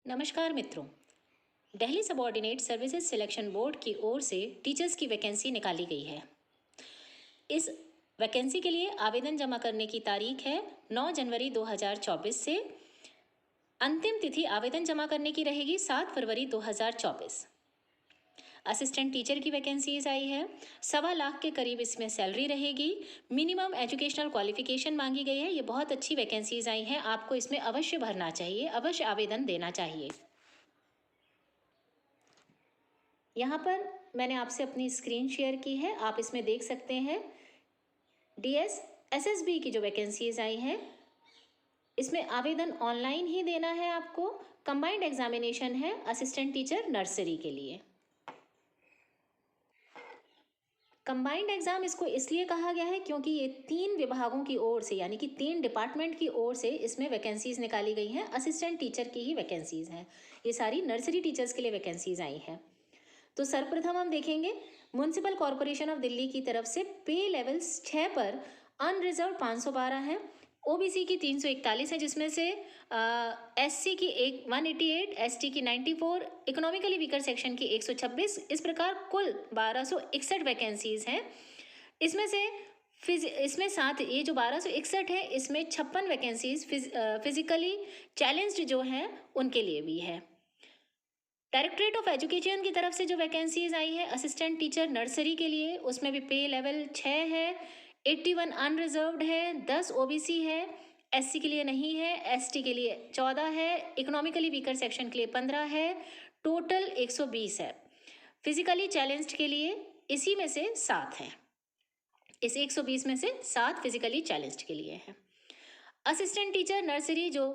नमस्कार मित्रों। Delhi subordinate services selection board की ओर से टीचर्स की वैकेंसी निकाली गई है। इस वैकेंसी के लिए आवेदन जमा करने की तारीख है 9 जनवरी 2024 से। अंतिम तिथि आवेदन जमा करने की रहेगी 7 फरवरी 2024। असिस्टेंट टीचर की वैकेंसीज आई है। 1.25 लाख के करीब इसमें सैलरी रहेगी। मिनिमम एजुकेशनल क्वालिफिकेशन मांगी गई है। ये बहुत अच्छी वैकेंसीज आई हैं, आपको इसमें अवश्य भरना चाहिए, अवश्य आवेदन देना चाहिए। यहाँ पर मैंने आपसे अपनी स्क्रीन शेयर की है, आप इसमें देख सकते हैं डीएस एसएसबी की जो वैकेंसीज आई हैं, इसमें आवेदन ऑनलाइन ही देना है आपको। कंबाइंड एग्जामिनेशन है असिस्टेंट टीचर नर्सरी के लिए। कंबाइंड एग्जाम इसको इसलिए कहा गया है क्योंकि ये 3 विभागों की ओर से, यानी कि 3 डिपार्टमेंट की ओर से इसमें वैकेंसीज निकाली गई हैं। असिस्टेंट टीचर की ही वैकेंसीज हैं, ये सारी नर्सरी टीचर्स के लिए वैकेंसीज आई हैं। तो सर्वप्रथम हम देखेंगे म्युनिसिपल कॉरपोरेशन ऑफ दिल्ली की तरफ से पे लेवल 6 पर अनरिजर्व 512 है, ओबीसी की 341 है, जिसमें से एससी की 188, एसटी की 94, इकोनॉमिकली वीकर सेक्शन की 126। इस प्रकार कुल 1261 वैकेंसीज हैं। इसमें साथ ये जो 1261 है, इसमें 56 वैकेंसीज फिजिकली चैलेंज्ड जो हैं उनके लिए भी है। डायरेक्टरेट ऑफ एजुकेशन की तरफ से जो वैकेंसीज आई है असिस्टेंट टीचर नर्सरी के लिए, उसमें भी पे लेवल 6 है, 81 अनरिजर्व्ड है, 10 ओबीसी है, एससी के लिए नहीं है, एसटी के लिए 14 है, इकोनॉमिकली वीकर सेक्शन के लिए 15 है, टोटल 120 है। फिजिकली चैलेंज्ड के लिए इसी में से 7 है, इस 120 में से 7 फिजिकली चैलेंज्ड के लिए है। असिस्टेंट टीचर नर्सरी जो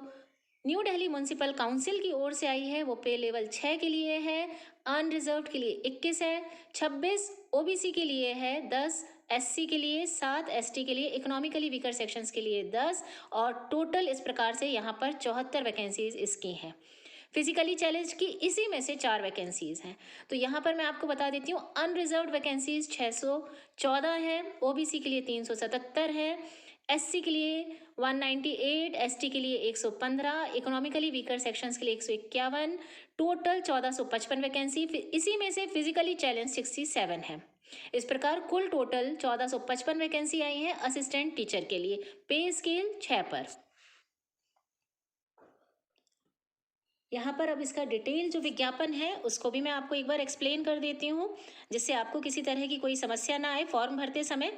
न्यू दिल्ली म्युनिसिपल काउंसिल की ओर से आई है, वो पे लेवल 6 के लिए है, अनरिजर्व्ड के लिए 21 है, 26 ओबीसी के लिए है, 10 एससी के लिए, 7 एसटी के लिए, इकोनॉमिकली वीकर सेक्शंस के लिए 10, और टोटल इस प्रकार से यहाँ पर 74 वैकेंसीज इसकी हैं। फिजिकली चैलेंज की इसी में से 4 वैकेंसीज हैं। तो यहाँ पर मैं आपको बता देती हूँ, अनरिजर्व्ड वैकेंसीज 614 है, ओबीसी के लिए 377 है, एससी के लिए 198, एसटी के लिए 115, इकोनॉमिकली वीकर सेक्शंस के लिए 151, टोटल 1455 वैकेंसी। इसी में से फिजिकली चैलेंज 67 है। इस प्रकार कुल टोटल 1455 वैकेंसी आई है असिस्टेंट टीचर के लिए, पे स्केल 6 पर। यहाँ पर अब इसका डिटेल जो विज्ञापन है उसको भी मैं आपको एक बार एक्सप्लेन कर देती हूँ, जिससे आपको किसी तरह की कोई समस्या ना आए फॉर्म भरते समय।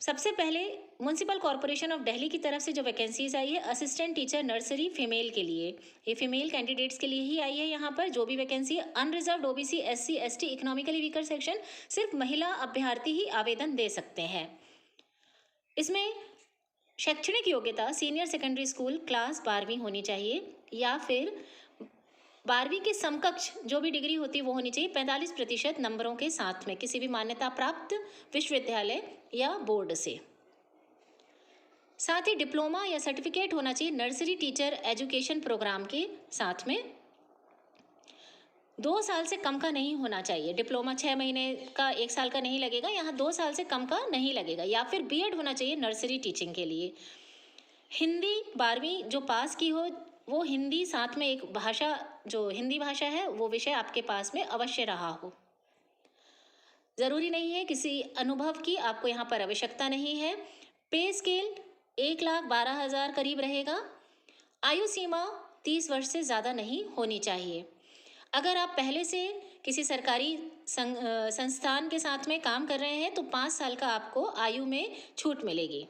सबसे पहले म्युनिसिपल कॉरपोरेशन ऑफ दिल्ली की तरफ से जो वैकेंसीज आई है असिस्टेंट टीचर नर्सरी फीमेल के लिए, ये फीमेल कैंडिडेट्स के लिए ही आई है। यहाँ पर जो भी वैकेंसी है unreserved, OBC, SC, ST, economically weaker section, सिर्फ महिला अभ्यर्थी ही आवेदन दे सकते हैं। इसमें शैक्षणिक योग्यता सीनियर सेकेंडरी स्कूल क्लास 12वीं होनी चाहिए, या फिर 12वीं के समकक्ष जो भी डिग्री होती है वो होनी चाहिए 45% नंबरों के साथ में, किसी भी मान्यता प्राप्त विश्वविद्यालय या बोर्ड से। साथ ही डिप्लोमा या सर्टिफिकेट होना चाहिए नर्सरी टीचर एजुकेशन प्रोग्राम के साथ में। 2 साल से कम का नहीं होना चाहिए। डिप्लोमा 6 महीने का, 1 साल का नहीं लगेगा, यहाँ 2 साल से कम का नहीं लगेगा। या फिर बीएड होना चाहिए नर्सरी टीचिंग के लिए। हिंदी 12वीं जो पास की हो, वो हिंदी साथ में एक भाषा, जो हिंदी भाषा है वो विषय आपके पास में अवश्य रहा हो। ज़रूरी नहीं है किसी अनुभव की, आपको यहाँ पर आवश्यकता नहीं है। पे स्केल 1,12,000 करीब रहेगा। आयु सीमा 30 वर्ष से ज़्यादा नहीं होनी चाहिए। अगर आप पहले से किसी सरकारी संस्थान के साथ में काम कर रहे हैं तो 5 साल का आपको आयु में छूट मिलेगी।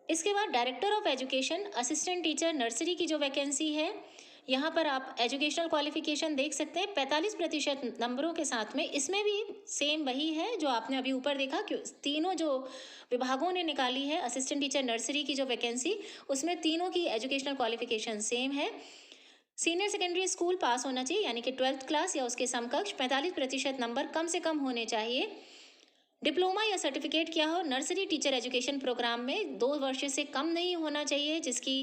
इसके बाद director of education assistant teacher nursery की जो वैकेंसी है, यहाँ पर आप एजुकेशनल क्वालिफिकेशन देख सकते हैं 45% नंबरों के साथ में। इसमें भी सेम वही है जो आपने अभी ऊपर देखा, कि तीनों जो विभागों ने निकाली है असिस्टेंट टीचर नर्सरी की जो वैकेंसी, उसमें तीनों की एजुकेशनल क्वालिफिकेशन सेम है। सीनियर सेकेंडरी स्कूल पास होना चाहिए, यानी कि 12th क्लास या उसके समकक्ष, 45% नंबर कम से कम होने चाहिए। डिप्लोमा या सर्टिफिकेट किया हो नर्सरी टीचर एजुकेशन प्रोग्राम में, 2 वर्ष से कम नहीं होना चाहिए जिसकी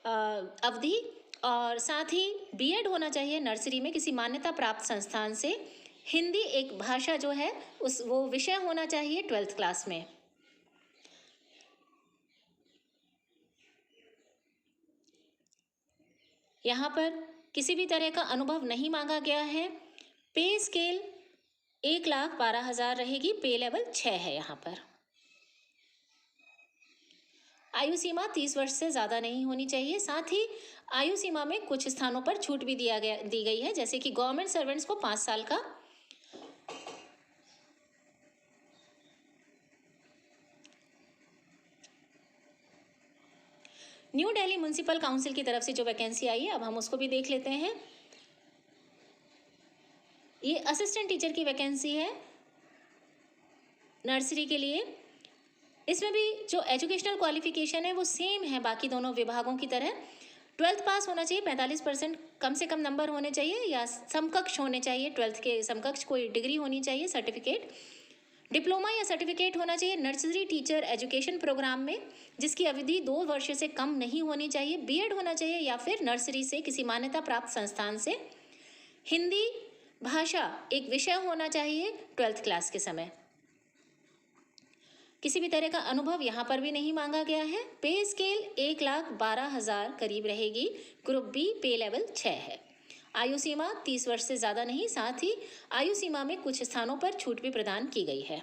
अवधि, और साथ ही बीएड होना चाहिए नर्सरी में किसी मान्यता प्राप्त संस्थान से, हिंदी एक भाषा जो है वो विषय होना चाहिए 12th क्लास में। यहाँ पर किसी भी तरह का अनुभव नहीं मांगा गया है। पे स्केल 1,12,000 रहेगी, पे लेवल 6 है यहाँ पर। आयु सीमा 30 वर्ष से ज़्यादा नहीं होनी चाहिए। साथ ही आयु सीमा में कुछ स्थानों पर छूट भी दी गई है, जैसे कि गवर्नमेंट सर्वेंट्स को 5 साल का, न्यू दिल्ली म्युनिसिपल काउंसिल की तरफ से जो वैकेंसी आई है अब हम उसको भी देख लेते हैं। ये असिस्टेंट टीचर की वैकेंसी है नर्सरी के लिए। इसमें भी जो एजुकेशनल क्वालिफिकेशन है वो सेम है बाकी दोनों विभागों की तरह। 12th पास होना चाहिए, 45% कम से कम नंबर होने चाहिए या समकक्ष होने चाहिए, 12th के समकक्ष कोई डिग्री होनी चाहिए, सर्टिफिकेट, डिप्लोमा या सर्टिफिकेट होना चाहिए नर्सरी टीचर एजुकेशन प्रोग्राम में, जिसकी अवधि 2 वर्ष से कम नहीं होनी चाहिए, बीएड होना चाहिए या फिर नर्सरी से किसी मान्यता प्राप्त संस्थान से। हिंदी भाषा एक विषय होना चाहिए 12th क्लास के समय। किसी भी तरह का अनुभव यहाँ पर भी नहीं मांगा गया है। पे स्केल 1,12,000 करीब रहेगी। ग्रुप बी पे लेवल 6 है। आयु सीमा 30 वर्ष से ज़्यादा नहीं, साथ ही आयु सीमा में कुछ स्थानों पर छूट भी प्रदान की गई है।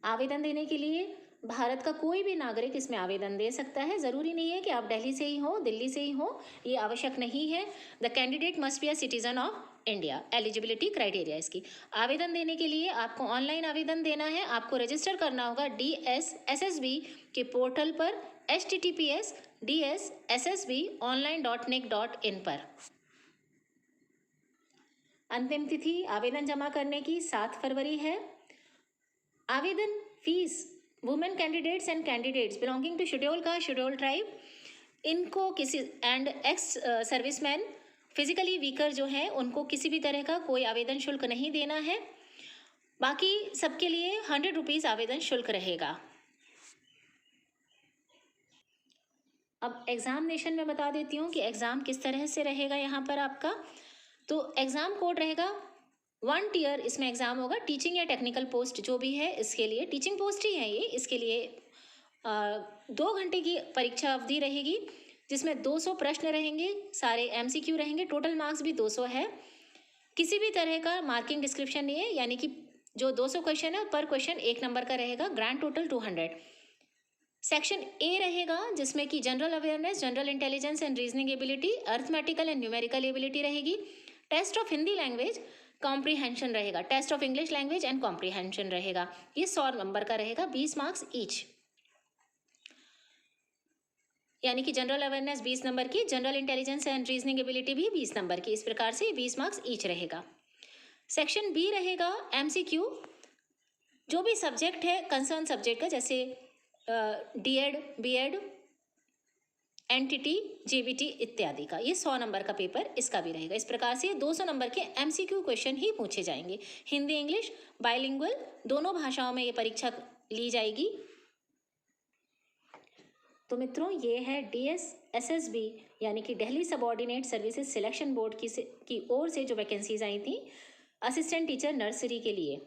आवेदन देने के लिए भारत का कोई भी नागरिक इसमें आवेदन दे सकता है। ज़रूरी नहीं है कि आप दिल्ली से ही हो, दिल्ली से ही हो, ये आवश्यक नहीं है। The candidate must be a citizen of India. Eligibility criteria इसकी, आवेदन देने के लिए आपको ऑनलाइन आवेदन देना है। आपको रजिस्टर करना होगा DSSSB के पोर्टल पर https://dsssbonline.nic.in पर। अंतिम तिथि आवेदन जमा करने की 7 फरवरी है। आवेदन fees women candidates and candidates belonging to scheduled caste, scheduled tribe, इनको किसी and ex serviceman, physically weaker जो हैं उनको किसी भी तरह का कोई आवेदन शुल्क नहीं देना है। बाकी सबके लिए 100 रुपीज़ आवेदन शुल्क रहेगा। अब एग्जामिनेशन में बता देती हूँ कि एग्ज़ाम किस तरह से रहेगा यहाँ पर आपका। तो एग्ज़ाम कोड रहेगा 1 टियर, इसमें एग्ज़ाम होगा टीचिंग या टेक्निकल पोस्ट जो भी है इसके लिए, टीचिंग पोस्ट ही है ये, इसके लिए 2 घंटे की परीक्षा अवधि रहेगी, जिसमें 200 प्रश्न रहेंगे, सारे MCQ रहेंगे, टोटल मार्क्स भी 200 है। किसी भी तरह का मार्किंग डिस्क्रिप्शन नहीं है, यानी कि जो 200 क्वेश्चन है पर क्वेश्चन 1 नंबर का रहेगा। Grand total 200। सेक्शन ए रहेगा जिसमें कि general awareness, general intelligence and reasoning ability, arithmetical and numerical ability रहेगी। Test of Hindi language, comprehension रहेगा। Test of English language and comprehension रहेगा। ये 100 नंबर का रहेगा, 20 मार्क्स ईच, यानी कि जनरल अवेयरनेस 20 नंबर की, general intelligence and reasoning ability भी 20 नंबर की। इस प्रकार से 20 मार्क्स ईच रहेगा। सेक्शन बी रहेगा MCQ, जो भी सब्जेक्ट है कंसर्न सब्जेक्ट का, जैसे DED, BED, NTT, JBT इत्यादि का, ये 100 नंबर का पेपर इसका भी रहेगा। इस प्रकार से 200 नंबर के MCQ क्वेश्चन ही पूछे जाएंगे। हिंदी इंग्लिश बाइलिंगुअल दोनों भाषाओं में ये परीक्षा ली जाएगी। तो मित्रों, ये है DSSSB यानी कि Delhi subordinate services selection board की ओर से जो वैकेंसीज आई थी असिस्टेंट टीचर नर्सरी के लिए।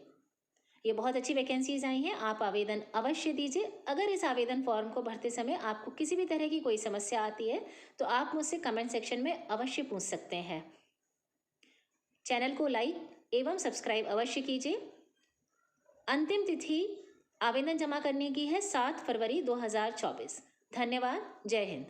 ये बहुत अच्छी वैकेंसीज आई हैं, आप आवेदन अवश्य दीजिए। अगर इस आवेदन फॉर्म को भरते समय आपको किसी भी तरह की कोई समस्या आती है तो आप मुझसे कमेंट सेक्शन में अवश्य पूछ सकते हैं। चैनल को लाइक एवं सब्सक्राइब अवश्य कीजिए। अंतिम तिथि आवेदन जमा करने की है 7 फरवरी 2024। धन्यवाद। जय हिंद।